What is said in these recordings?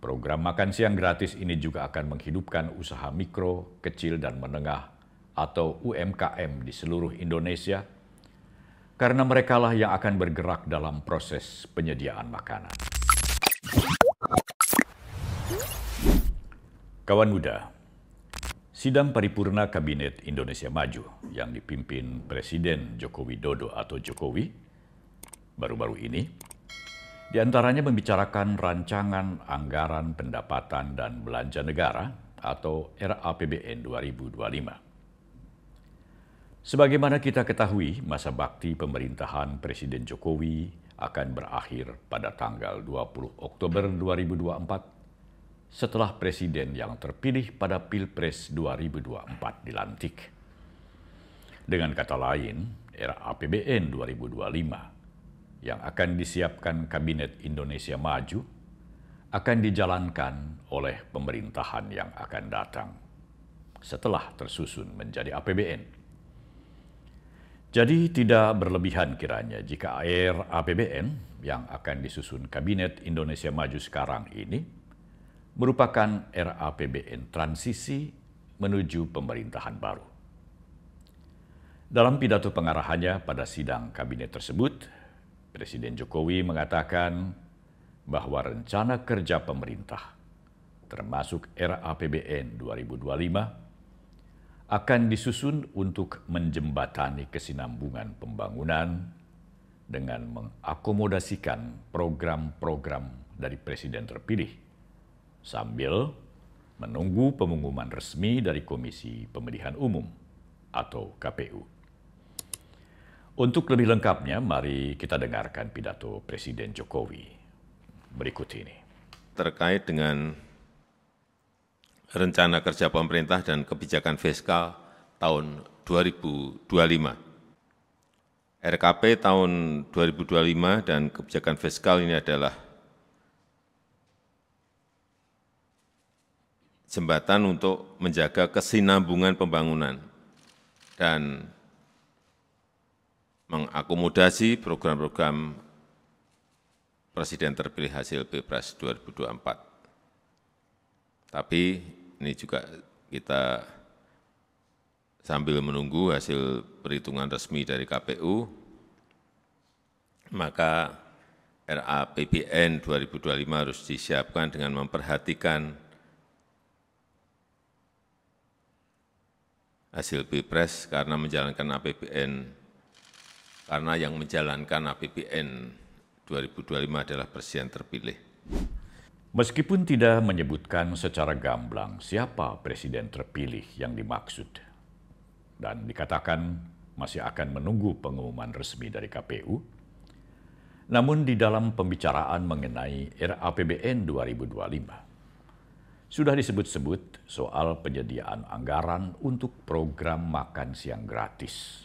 Program makan siang gratis ini juga akan menghidupkan usaha mikro, kecil, dan menengah atau UMKM di seluruh Indonesia, karena merekalah yang akan bergerak dalam proses penyediaan makanan. Kawan muda, sidang paripurna Kabinet Indonesia Maju yang dipimpin Presiden Joko Widodo atau Jokowi baru-baru ini, diantaranya membicarakan rancangan anggaran pendapatan dan belanja negara atau RAPBN 2025. Sebagaimana kita ketahui, masa bakti pemerintahan Presiden Jokowi akan berakhir pada tanggal 20 Oktober 2024 setelah Presiden yang terpilih pada Pilpres 2024 dilantik. Dengan kata lain, RAPBN 2025 yang akan disiapkan Kabinet Indonesia Maju akan dijalankan oleh pemerintahan yang akan datang setelah tersusun menjadi APBN. Jadi tidak berlebihan kiranya jika RAPBN yang akan disusun Kabinet Indonesia Maju sekarang ini merupakan RAPBN transisi menuju pemerintahan baru. Dalam pidato pengarahannya pada sidang kabinet tersebut, Presiden Jokowi mengatakan bahwa rencana kerja pemerintah, termasuk RAPBN 2025, akan disusun untuk menjembatani kesinambungan pembangunan dengan mengakomodasikan program-program dari Presiden terpilih, sambil menunggu pengumuman resmi dari Komisi Pemilihan Umum atau KPU. Untuk lebih lengkapnya, mari kita dengarkan pidato Presiden Jokowi berikut ini. Terkait dengan rencana kerja pemerintah dan kebijakan fiskal tahun 2025. RKP tahun 2025 dan kebijakan fiskal ini adalah jembatan untuk menjaga kesinambungan pembangunan dan mengakomodasi program-program Presiden terpilih hasil Pilpres 2024. Tapi ini juga kita sambil menunggu hasil perhitungan resmi dari KPU, maka RAPBN 2025 harus disiapkan dengan memperhatikan hasil Pilpres karena menjalankan APBN. Karena yang menjalankan APBN 2025 adalah Presiden terpilih. Meskipun tidak menyebutkan secara gamblang siapa Presiden terpilih yang dimaksud, dan dikatakan masih akan menunggu pengumuman resmi dari KPU, namun di dalam pembicaraan mengenai RAPBN 2025, sudah disebut-sebut soal penyediaan anggaran untuk program makan siang gratis,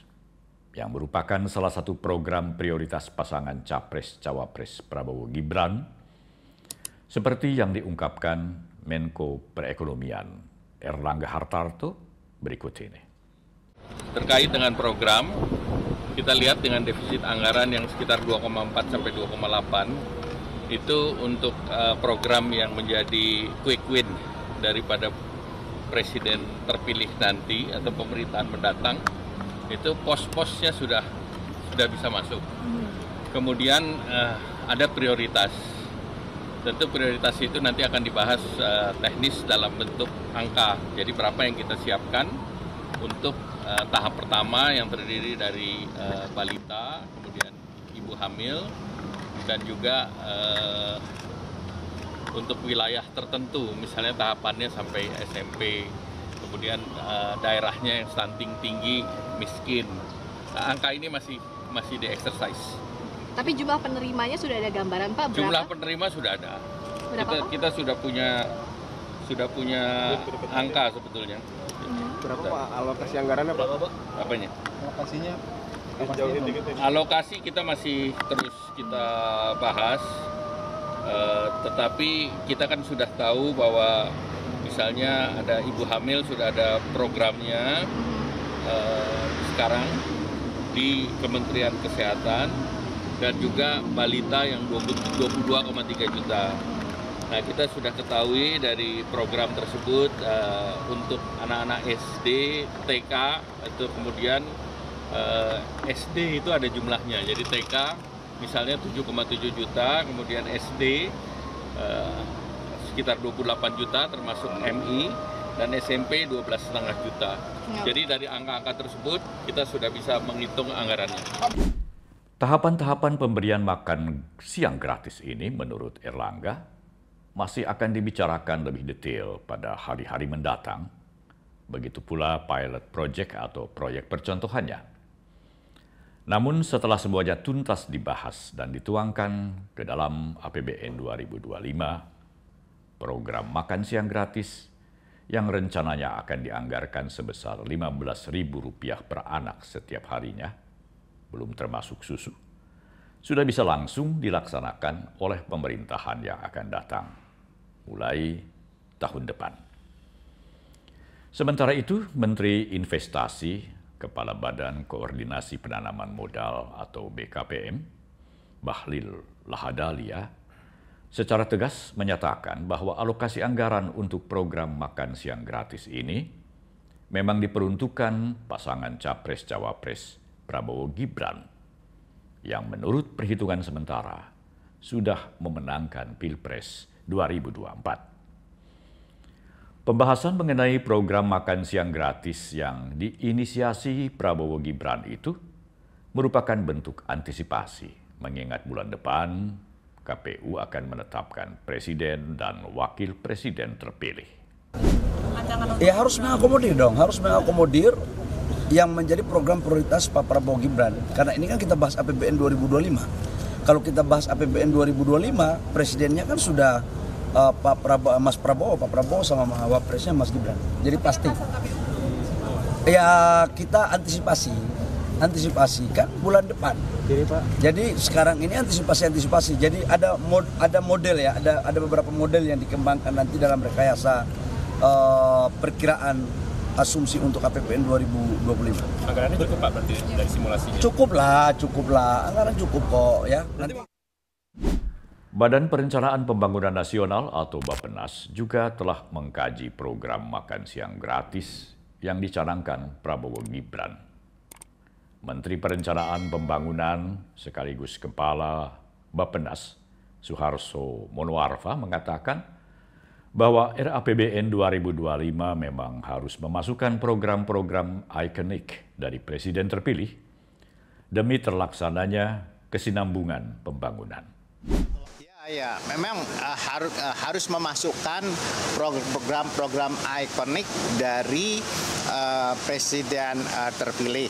yang merupakan salah satu program prioritas pasangan Capres-Cawapres Prabowo Gibran, seperti yang diungkapkan Menko Perekonomian Erlangga Hartarto berikut ini. Terkait dengan program, kita lihat dengan defisit anggaran yang sekitar 2,4 sampai 2,8, itu untuk program yang menjadi quick win daripada Presiden terpilih nanti atau pemerintahan mendatang, itu pos-posnya sudah bisa masuk. Kemudian ada prioritas. Tentu prioritas itu nanti akan dibahas teknis dalam bentuk angka. Jadi berapa yang kita siapkan untuk tahap pertama yang terdiri dari balita, kemudian ibu hamil, dan juga untuk wilayah tertentu, misalnya tahapannya sampai SMP. Kemudian daerahnya yang stunting tinggi, miskin. Nah, angka ini masih di-exercise. Tapi jumlah penerimanya sudah ada gambaran, Pak? Berapa? Jumlah penerima sudah ada. Berapa, kita sudah punya angka sebetulnya. Berapa Pak alokasi anggarannya, Pak? Apanya? Alokasinya? Alokasi kita masih terus kita bahas, tetapi kita kan sudah tahu bahwa misalnya ada ibu hamil sudah ada programnya sekarang di Kementerian Kesehatan, dan juga balita yang 22,3 juta. Nah, kita sudah ketahui dari program tersebut untuk anak-anak SD, TK, itu kemudian SD itu ada jumlahnya. Jadi TK misalnya 7,7 juta, kemudian SD sekitar 28 juta termasuk MI, dan SMP 12,5 juta. Jadi dari angka-angka tersebut kita sudah bisa menghitung anggarannya. Tahapan-tahapan pemberian makan siang gratis ini menurut Erlangga masih akan dibicarakan lebih detail pada hari-hari mendatang. Begitu pula pilot project atau proyek percontohannya. Namun setelah semuanya tuntas dibahas dan dituangkan ke dalam APBN 2025, program makan siang gratis yang rencananya akan dianggarkan sebesar Rp15.000 per anak setiap harinya, belum termasuk susu, sudah bisa langsung dilaksanakan oleh pemerintahan yang akan datang, mulai tahun depan. Sementara itu, Menteri Investasi, Kepala Badan Koordinasi Penanaman Modal atau BKPM, Bahlil Lahadalia, secara tegas menyatakan bahwa alokasi anggaran untuk program makan siang gratis ini memang diperuntukkan pasangan Capres-Cawapres Prabowo Gibran yang menurut perhitungan sementara sudah memenangkan Pilpres 2024. Pembahasan mengenai program makan siang gratis yang diinisiasi Prabowo Gibran itu merupakan bentuk antisipasi, mengingat bulan depan KPU akan menetapkan presiden dan wakil presiden terpilih. Ya harus mengakomodir dong, harus mengakomodir yang menjadi program prioritas Pak Prabowo Gibran. Karena ini kan kita bahas APBN 2025. Kalau kita bahas APBN 2025, presidennya kan sudah Pak Prabowo sama Wapresnya Mas Gibran. Jadi pasti. Ya kita antisipasi kan bulan depan. Jadi sekarang ini antisipasi. Jadi ada model ya, ada beberapa model yang dikembangkan nanti dalam rekayasa perkiraan asumsi untuk APBN 2025. Anggarannya cukup Pak berarti dari simulasinya? Cukup lah, anggaran cukup kok ya. Badan Perencanaan Pembangunan Nasional atau Bappenas juga telah mengkaji program makan siang gratis yang dicanangkan Prabowo Gibran. Menteri Perencanaan Pembangunan sekaligus Kepala Bappenas, Suharso Monoarfa, mengatakan bahwa RAPBN 2025 memang harus memasukkan program-program ikonik dari Presiden terpilih demi terlaksananya kesinambungan pembangunan. Ya, memang harus memasukkan program-program ikonik dari presiden terpilih.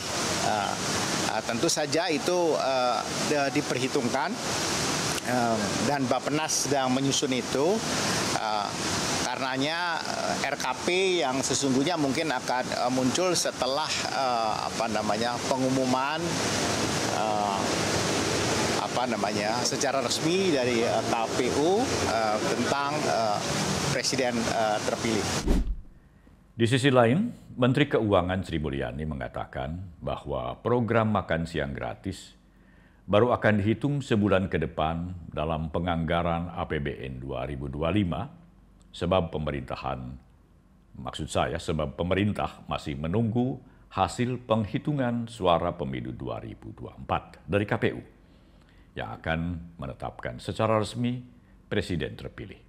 Tentu saja itu diperhitungkan dan Bappenas sedang menyusun itu. Karenanya RKP yang sesungguhnya mungkin akan muncul setelah pengumuman secara resmi dari KPU tentang presiden terpilih. Di sisi lain, Menteri Keuangan Sri Mulyani mengatakan bahwa program makan siang gratis baru akan dihitung sebulan ke depan dalam penganggaran APBN 2025 sebab pemerintah masih menunggu hasil penghitungan suara pemilu 2024 dari KPU yang akan menetapkan secara resmi presiden terpilih.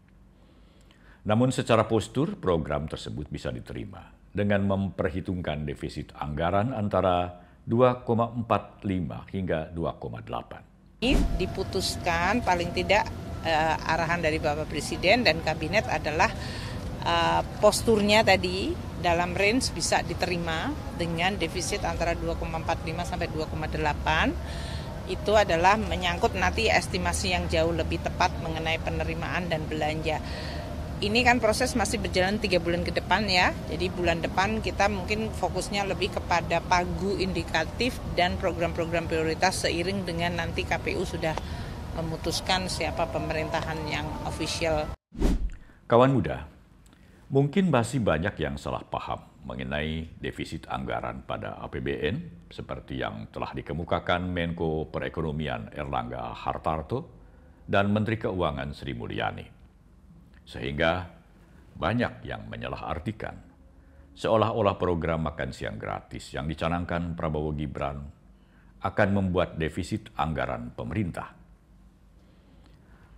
Namun secara postur, program tersebut bisa diterima dengan memperhitungkan defisit anggaran antara 2,45 hingga 2,8. Diputuskan paling tidak arahan dari Bapak Presiden dan Kabinet adalah posturnya tadi dalam range bisa diterima dengan defisit antara 2,45 sampai 2,8. Itu adalah menyangkut nanti estimasi yang jauh lebih tepat mengenai penerimaan dan belanja. Ini kan proses masih berjalan 3 bulan ke depan ya. Jadi bulan depan kita mungkin fokusnya lebih kepada pagu indikatif dan program-program prioritas seiring dengan nanti KPU sudah memutuskan siapa pemerintahan yang official. Kawan muda, mungkin masih banyak yang salah paham mengenai defisit anggaran pada APBN seperti yang telah dikemukakan Menko Perekonomian Erlangga Hartarto dan Menteri Keuangan Sri Mulyani. Sehingga banyak yang menyalahartikan seolah-olah program makan siang gratis yang dicanangkan Prabowo Gibran akan membuat defisit anggaran pemerintah.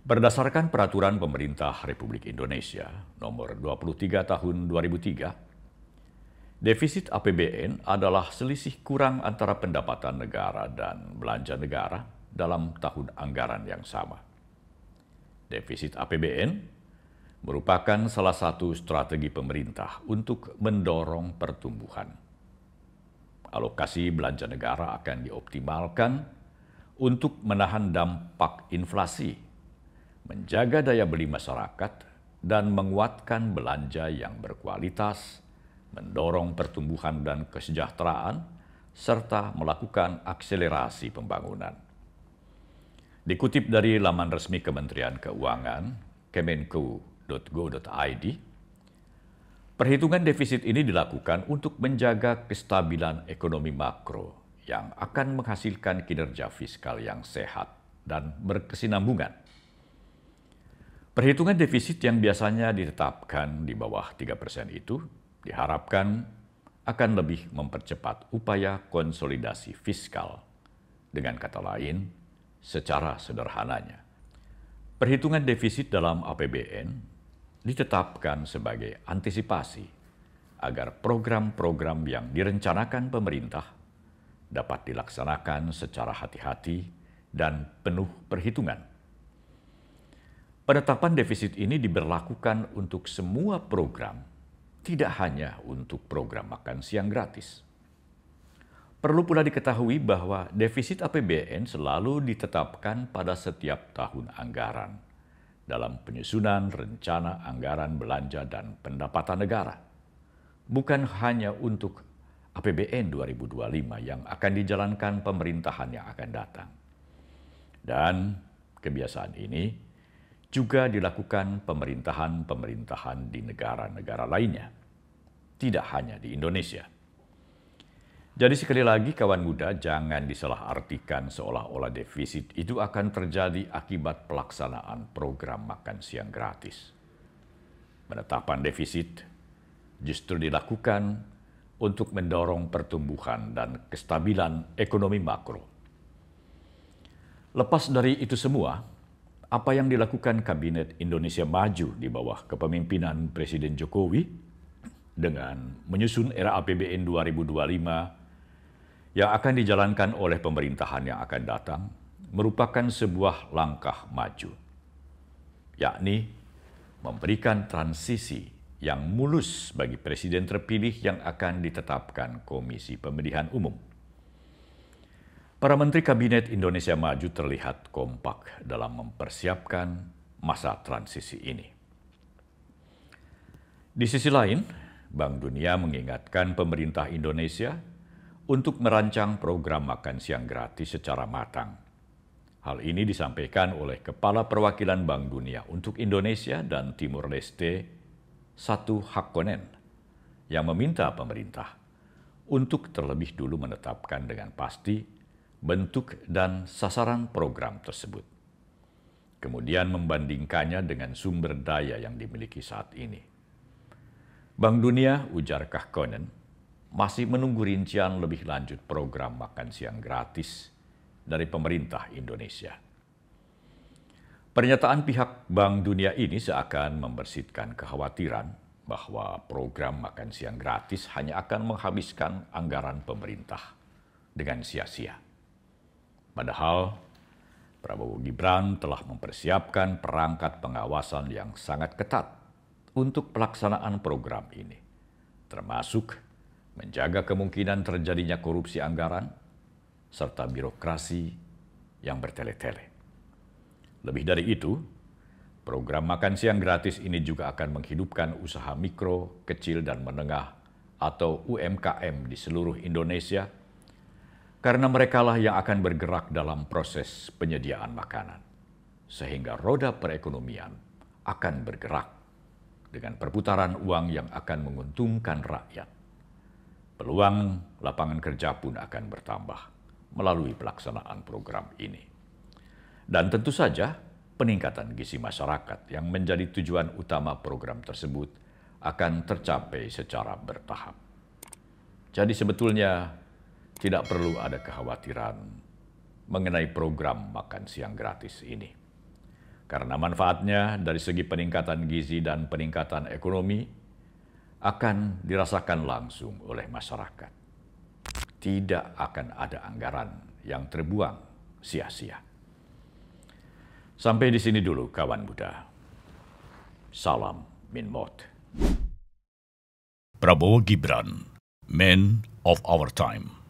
Berdasarkan Peraturan Pemerintah Republik Indonesia Nomor 23 Tahun 2003, defisit APBN adalah selisih kurang antara pendapatan negara dan belanja negara dalam tahun anggaran yang sama. Defisit APBN merupakan salah satu strategi pemerintah untuk mendorong pertumbuhan. Alokasi belanja negara akan dioptimalkan untuk menahan dampak inflasi, menjaga daya beli masyarakat, dan menguatkan belanja yang berkualitas, mendorong pertumbuhan dan kesejahteraan, serta melakukan akselerasi pembangunan. Dikutip dari laman resmi Kementerian Keuangan, kemenko.go.id, perhitungan defisit ini dilakukan untuk menjaga kestabilan ekonomi makro yang akan menghasilkan kinerja fiskal yang sehat dan berkesinambungan. Perhitungan defisit yang biasanya ditetapkan di bawah 3% itu diharapkan akan lebih mempercepat upaya konsolidasi fiskal. Dengan kata lain, secara sederhananya, perhitungan defisit dalam APBN ditetapkan sebagai antisipasi agar program-program yang direncanakan pemerintah dapat dilaksanakan secara hati-hati dan penuh perhitungan. Penetapan defisit ini diberlakukan untuk semua program, tidak hanya untuk program makan siang gratis. Perlu pula diketahui bahwa defisit APBN selalu ditetapkan pada setiap tahun anggaran dalam penyusunan rencana anggaran belanja dan pendapatan negara. Bukan hanya untuk APBN 2025 yang akan dijalankan pemerintahan yang akan datang. Dan kebiasaan ini juga dilakukan pemerintahan-pemerintahan di negara-negara lainnya, tidak hanya di Indonesia. Jadi sekali lagi kawan muda, jangan disalahartikan seolah-olah defisit itu akan terjadi akibat pelaksanaan program makan siang gratis. Penetapan defisit justru dilakukan untuk mendorong pertumbuhan dan kestabilan ekonomi makro. Lepas dari itu semua, apa yang dilakukan Kabinet Indonesia Maju di bawah kepemimpinan Presiden Jokowi dengan menyusun era APBN 2025 yang akan dijalankan oleh pemerintahan yang akan datang merupakan sebuah langkah maju, yakni memberikan transisi yang mulus bagi Presiden terpilih yang akan ditetapkan Komisi Pemilihan Umum. Para Menteri Kabinet Indonesia Maju terlihat kompak dalam mempersiapkan masa transisi ini. Di sisi lain, Bank Dunia mengingatkan pemerintah Indonesia untuk merancang program makan siang gratis secara matang. Hal ini disampaikan oleh Kepala Perwakilan Bank Dunia untuk Indonesia dan Timur Leste, Satu Hakkonen, yang meminta pemerintah untuk terlebih dulu menetapkan dengan pasti bentuk dan sasaran program tersebut. Kemudian membandingkannya dengan sumber daya yang dimiliki saat ini. Bank Dunia, ujar Hakkonen, masih menunggu rincian lebih lanjut program makan siang gratis dari pemerintah Indonesia. Pernyataan pihak Bank Dunia ini seakan membersihkan kekhawatiran bahwa program makan siang gratis hanya akan menghabiskan anggaran pemerintah dengan sia-sia. Padahal Prabowo Gibran telah mempersiapkan perangkat pengawasan yang sangat ketat untuk pelaksanaan program ini, termasuk menjaga kemungkinan terjadinya korupsi anggaran serta birokrasi yang bertele-tele. Lebih dari itu, program makan siang gratis ini juga akan menghidupkan usaha mikro, kecil, dan menengah atau UMKM di seluruh Indonesia, karena merekalah yang akan bergerak dalam proses penyediaan makanan, sehingga roda perekonomian akan bergerak dengan perputaran uang yang akan menguntungkan rakyat. Peluang lapangan kerja pun akan bertambah melalui pelaksanaan program ini. Dan tentu saja, peningkatan gizi masyarakat yang menjadi tujuan utama program tersebut akan tercapai secara bertahap. Jadi sebetulnya tidak perlu ada kekhawatiran mengenai program makan siang gratis ini. Karena manfaatnya dari segi peningkatan gizi dan peningkatan ekonomi akan dirasakan langsung oleh masyarakat. Tidak akan ada anggaran yang terbuang sia-sia. Sampai di sini dulu kawan muda. Salam Min Mot. Prabowo Gibran, Man of Our Time.